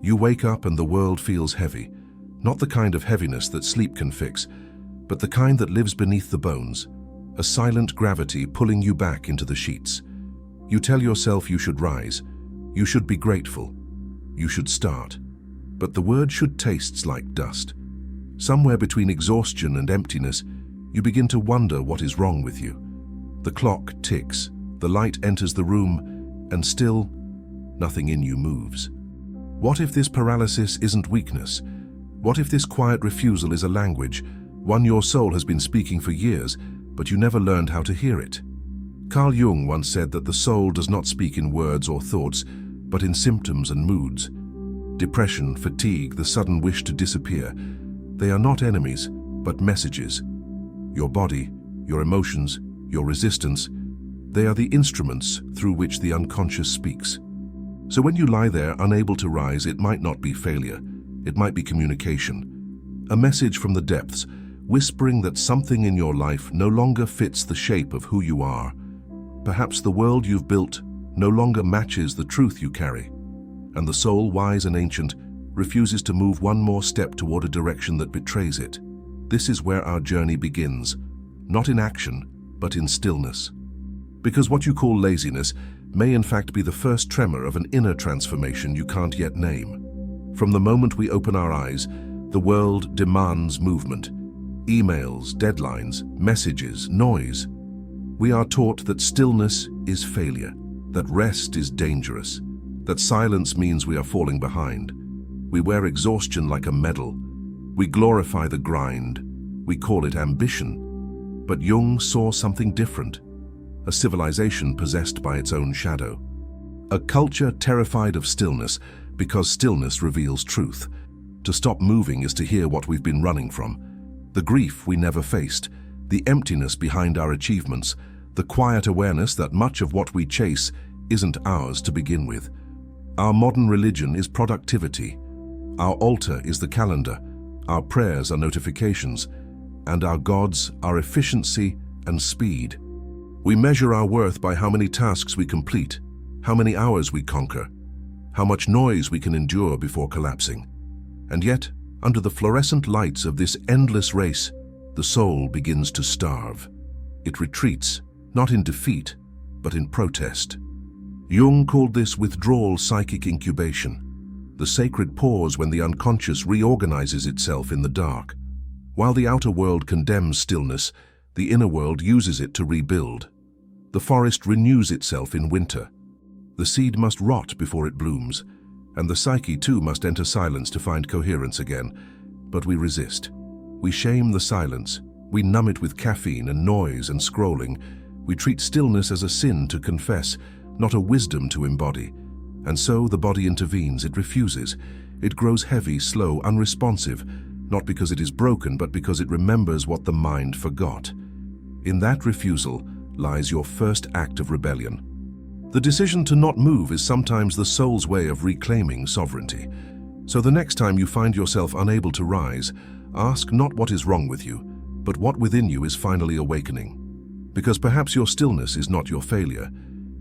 You wake up and the world feels heavy, not the kind of heaviness that sleep can fix, but the kind that lives beneath the bones, a silent gravity pulling you back into the sheets. You tell yourself you should rise, you should be grateful, you should start. But the word should tastes like dust. Somewhere between exhaustion and emptiness, you begin to wonder what is wrong with you. The clock ticks, the light enters the room, and still, nothing in you moves. What if this paralysis isn't weakness? What if this quiet refusal is a language, one your soul has been speaking for years, but you never learned how to hear it? Carl Jung once said that the soul does not speak in words or thoughts, but in symptoms and moods. Depression, fatigue, the sudden wish to disappear, they are not enemies, but messages. Your body, your emotions, your resistance, they are the instruments through which the unconscious speaks. So when you lie there unable to rise, it might not be failure, it might be communication. A message from the depths, whispering that something in your life no longer fits the shape of who you are. Perhaps the world you've built no longer matches the truth you carry, and the soul, wise and ancient, refuses to move one more step toward a direction that betrays it. This is where our journey begins, not in action, but in stillness. Because what you call laziness may in fact be the first tremor of an inner transformation you can't yet name. From the moment we open our eyes, the world demands movement. Emails, deadlines, messages, noise. We are taught that stillness is failure, that rest is dangerous, that silence means we are falling behind. We wear exhaustion like a medal. We glorify the grind. We call it ambition. But Jung saw something different. A civilization possessed by its own shadow. A culture terrified of stillness because stillness reveals truth. To stop moving is to hear what we've been running from. The grief we never faced, the emptiness behind our achievements, the quiet awareness that much of what we chase isn't ours to begin with. Our modern religion is productivity. Our altar is the calendar. Our prayers are notifications. And our gods are efficiency and speed. We measure our worth by how many tasks we complete, how many hours we conquer, how much noise we can endure before collapsing. And yet, under the fluorescent lights of this endless race, the soul begins to starve. It retreats, not in defeat, but in protest. Jung called this withdrawal psychic incubation, the sacred pause when the unconscious reorganizes itself in the dark. While the outer world condemns stillness, the inner world uses it to rebuild. The forest renews itself in winter. The seed must rot before it blooms, and the psyche too must enter silence to find coherence again. But we resist. We shame the silence. We numb it with caffeine and noise and scrolling. We treat stillness as a sin to confess, not a wisdom to embody. And so the body intervenes. It refuses. It grows heavy, slow, unresponsive, not because it is broken, but because it remembers what the mind forgot. In that refusal lies your first act of rebellion. The decision to not move is sometimes the soul's way of reclaiming sovereignty. So the next time you find yourself unable to rise, ask not what is wrong with you, but what within you is finally awakening. Because perhaps your stillness is not your failure,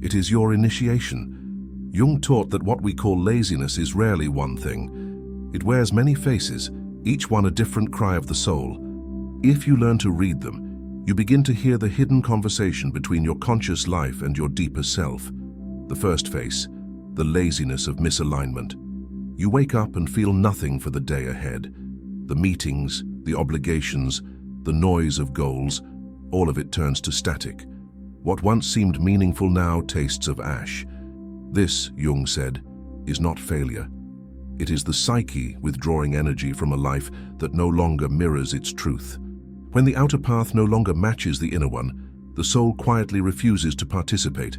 it is your initiation. Jung taught that what we call laziness is rarely one thing. It wears many faces, each one a different cry of the soul. If you learn to read them, you begin to hear the hidden conversation between your conscious life and your deeper self. The first face, the laziness of misalignment. You wake up and feel nothing for the day ahead. The meetings, the obligations, the noise of goals, all of it turns to static. What once seemed meaningful now tastes of ash. This, Jung said, is not failure. It is the psyche withdrawing energy from a life that no longer mirrors its truth. When the outer path no longer matches the inner one, the soul quietly refuses to participate.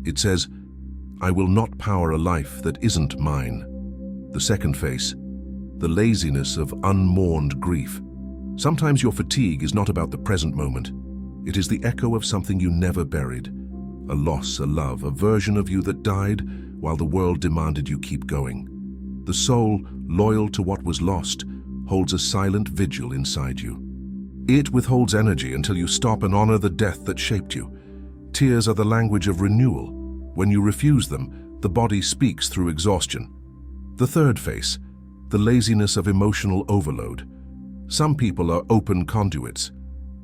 It says, "I will not power a life that isn't mine." The second face, the laziness of unmourned grief. Sometimes your fatigue is not about the present moment. It is the echo of something you never buried. A loss, a love, a version of you that died while the world demanded you keep going. The soul, loyal to what was lost, holds a silent vigil inside you. It withholds energy until you stop and honor the death that shaped you. Tears are the language of renewal. When you refuse them, the body speaks through exhaustion. The third face, the laziness of emotional overload. Some people are open conduits.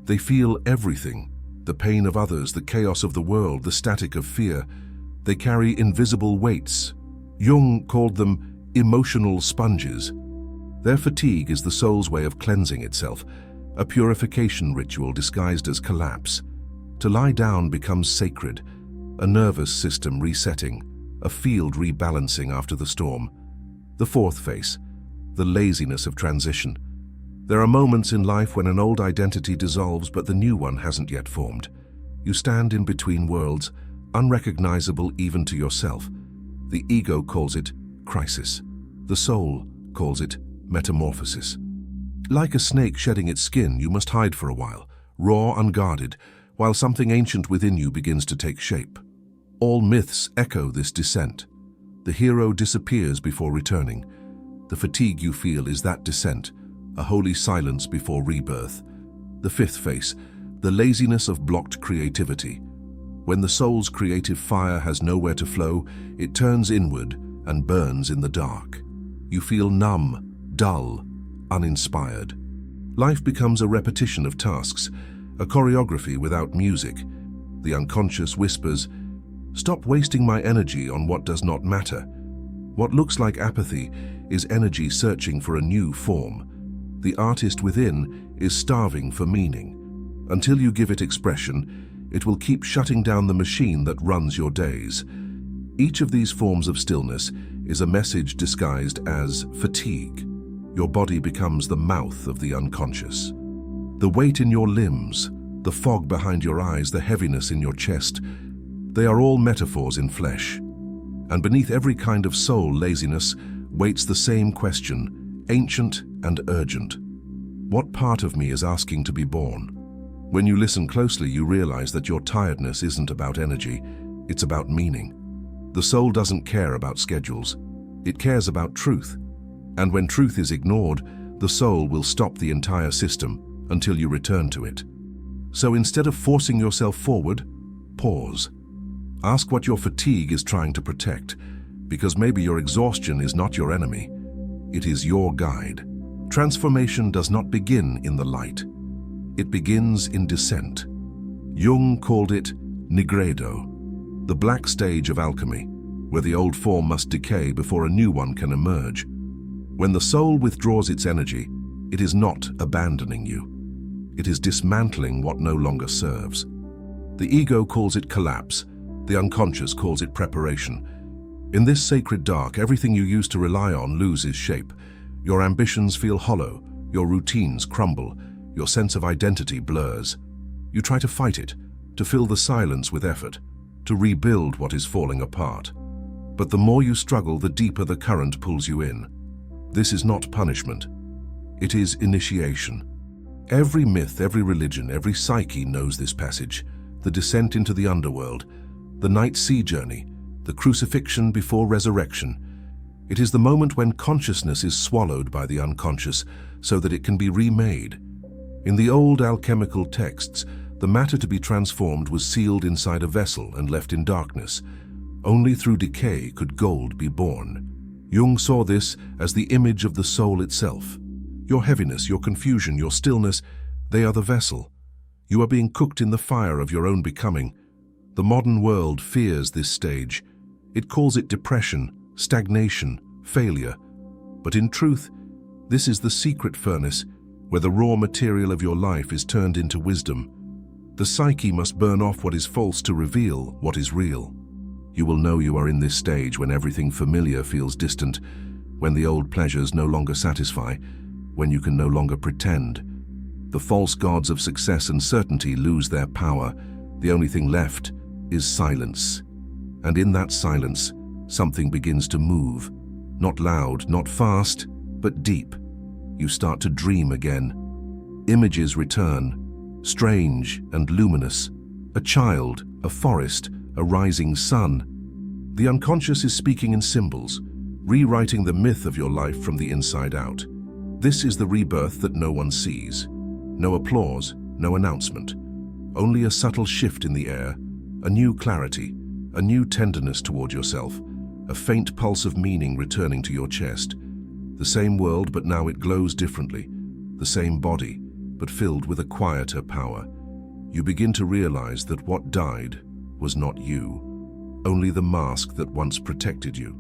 They feel everything, the pain of others, the chaos of the world, the static of fear. They carry invisible weights. Jung called them emotional sponges. Their fatigue is the soul's way of cleansing itself, a purification ritual disguised as collapse. To lie down becomes sacred, a nervous system resetting, a field rebalancing after the storm. The fourth face, the laziness of transition. There are moments in life when an old identity dissolves but the new one hasn't yet formed. You stand in between worlds, unrecognizable even to yourself. The ego calls it crisis. The soul calls it metamorphosis. Like a snake shedding its skin, you must hide for a while, raw, unguarded, while something ancient within you begins to take shape. All myths echo this descent. The hero disappears before returning. The fatigue you feel is that descent, a holy silence before rebirth. The fifth face, the laziness of blocked creativity. When the soul's creative fire has nowhere to flow, it turns inward and burns in the dark. You feel numb, dull, uninspired. Life becomes a repetition of tasks, a choreography without music. The unconscious whispers, "Stop wasting my energy on what does not matter." What looks like apathy is energy searching for a new form. The artist within is starving for meaning. Until you give it expression, it will keep shutting down the machine that runs your days. Each of these forms of stillness is a message disguised as fatigue. Your body becomes the mouth of the unconscious. The weight in your limbs, the fog behind your eyes, the heaviness in your chest, they are all metaphors in flesh. And beneath every kind of soul laziness waits the same question, ancient and urgent. What part of me is asking to be born? When you listen closely, you realize that your tiredness isn't about energy, it's about meaning. The soul doesn't care about schedules. It cares about truth. And when truth is ignored, the soul will stop the entire system until you return to it. So instead of forcing yourself forward, pause. Ask what your fatigue is trying to protect, because maybe your exhaustion is not your enemy. It is your guide. Transformation does not begin in the light. It begins in descent. Jung called it nigredo, the black stage of alchemy, where the old form must decay before a new one can emerge. When the soul withdraws its energy, it is not abandoning you. It is dismantling what no longer serves. The ego calls it collapse. The unconscious calls it preparation. In this sacred dark, everything you used to rely on loses shape. Your ambitions feel hollow, your routines crumble, your sense of identity blurs. You try to fight it, to fill the silence with effort, to rebuild what is falling apart. But the more you struggle, the deeper the current pulls you in. This is not punishment. It is initiation. Every myth, every religion, every psyche knows this passage, the descent into the underworld, the night sea journey, the crucifixion before resurrection. It is the moment when consciousness is swallowed by the unconscious so that it can be remade. In the old alchemical texts, the matter to be transformed was sealed inside a vessel and left in darkness. Only through decay could gold be born. Jung saw this as the image of the soul itself. Your heaviness, your confusion, your stillness, they are the vessel. You are being cooked in the fire of your own becoming. The modern world fears this stage. It calls it depression, stagnation, failure. But in truth, this is the secret furnace where the raw material of your life is turned into wisdom. The psyche must burn off what is false to reveal what is real. You will know you are in this stage when everything familiar feels distant, when the old pleasures no longer satisfy, when you can no longer pretend. The false gods of success and certainty lose their power. The only thing left is silence. And in that silence, something begins to move. Not loud, not fast, but deep. You start to dream again. Images return, strange and luminous. A child, a forest, a rising sun. The unconscious is speaking in symbols, rewriting the myth of your life from the inside out. This is the rebirth that no one sees. No applause, no announcement. Only a subtle shift in the air, a new clarity, a new tenderness toward yourself, a faint pulse of meaning returning to your chest. The same world, but now it glows differently. The same body, but filled with a quieter power. You begin to realize that what died was not you, only the mask that once protected you.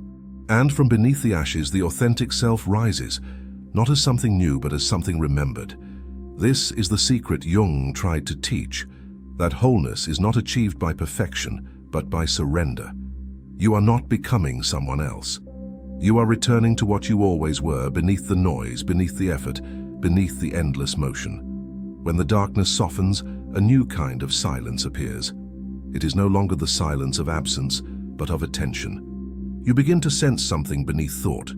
And from beneath the ashes, the authentic self rises, not as something new, but as something remembered. This is the secret Jung tried to teach, that wholeness is not achieved by perfection, but by surrender. You are not becoming someone else. You are returning to what you always were, beneath the noise, beneath the effort, beneath the endless motion. When the darkness softens, a new kind of silence appears. It is no longer the silence of absence, but of attention. You begin to sense something beneath thought,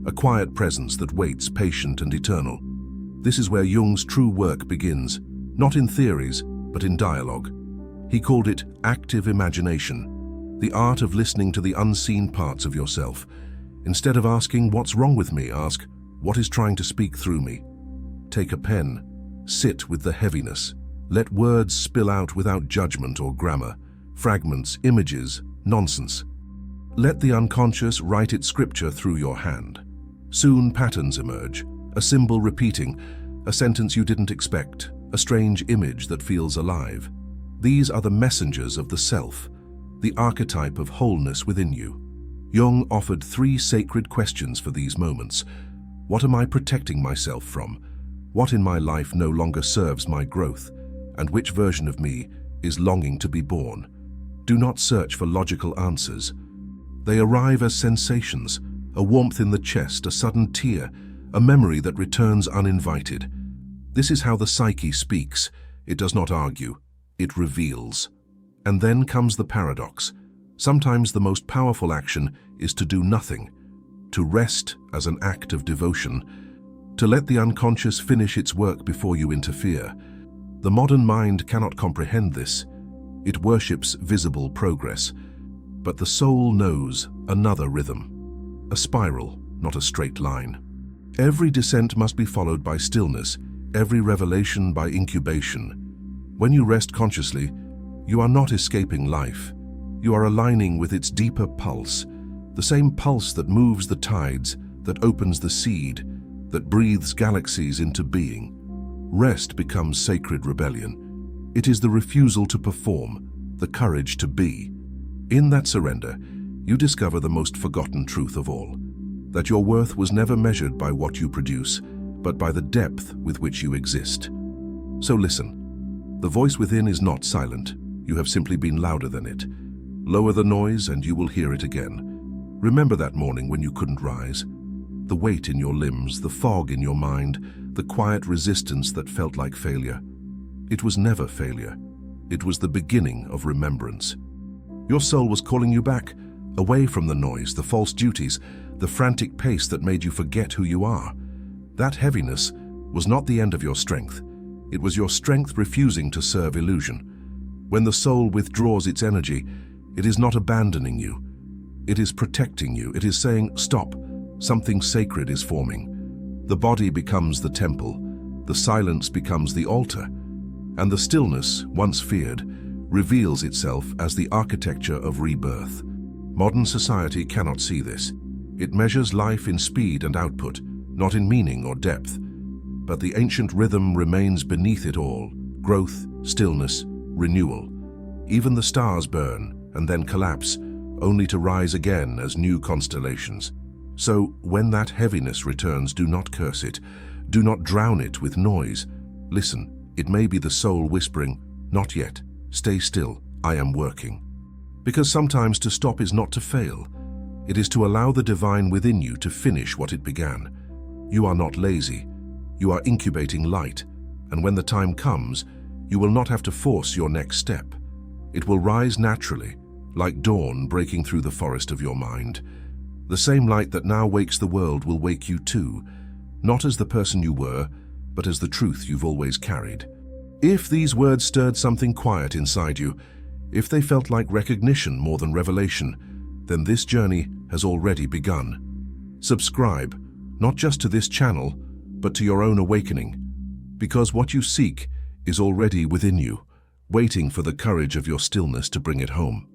a quiet presence that waits, patient and eternal. This is where Jung's true work begins, not in theories, but in dialogue. He called it active imagination, the art of listening to the unseen parts of yourself. Instead of asking, "What's wrong with me?" ask, "What is trying to speak through me?" Take a pen, sit with the heaviness. Let words spill out without judgment or grammar, fragments, images, nonsense. Let the unconscious write its scripture through your hand. Soon patterns emerge, a symbol repeating, a sentence you didn't expect, a strange image that feels alive. These are the messengers of the self, the archetype of wholeness within you. Jung offered 3 sacred questions for these moments. What am I protecting myself from? What in my life no longer serves my growth? And which version of me is longing to be born? Do not search for logical answers. They arrive as sensations, a warmth in the chest, a sudden tear, a memory that returns uninvited. This is how the psyche speaks. It does not argue, it reveals. And then comes the paradox. Sometimes the most powerful action is to do nothing, to rest as an act of devotion, to let the unconscious finish its work before you interfere. The modern mind cannot comprehend this. It worships visible progress. But the soul knows another rhythm, a spiral, not a straight line. Every descent must be followed by stillness, every revelation by incubation. When you rest consciously, you are not escaping life. You are aligning with its deeper pulse, the same pulse that moves the tides, that opens the seed, that breathes galaxies into being. Rest becomes sacred rebellion. It is the refusal to perform, the courage to be. In that surrender, you discover the most forgotten truth of all, that your worth was never measured by what you produce, but by the depth with which you exist. So listen, the voice within is not silent. You have simply been louder than it. Lower the noise and you will hear it again. Remember that morning when you couldn't rise. The weight in your limbs, the fog in your mind, the quiet resistance that felt like failure. It was never failure. It was the beginning of remembrance. Your soul was calling you back, away from the noise, the false duties, the frantic pace that made you forget who you are. That heaviness was not the end of your strength. It was your strength refusing to serve illusion. When the soul withdraws its energy, it is not abandoning you. It is protecting you. It is saying, stop, something sacred is forming. The body becomes the temple, the silence becomes the altar, and the stillness, once feared, reveals itself as the architecture of rebirth. Modern society cannot see this. It measures life in speed and output, not in meaning or depth. But the ancient rhythm remains beneath it all: growth, stillness, renewal. Even the stars burn and then collapse, only to rise again as new constellations. So, when that heaviness returns, do not curse it. Do not drown it with noise. Listen, it may be the soul whispering, "Not yet. Stay still. I am working." Because sometimes to stop is not to fail. It is to allow the divine within you to finish what it began. You are not lazy. You are incubating light, and when the time comes, you will not have to force your next step. It will rise naturally, like dawn breaking through the forest of your mind. The same light that now wakes the world will wake you too, not as the person you were, but as the truth you've always carried. If these words stirred something quiet inside you, if they felt like recognition more than revelation, then this journey has already begun. Subscribe, not just to this channel, but to your own awakening, because what you seek is already within you, waiting for the courage of your stillness to bring it home.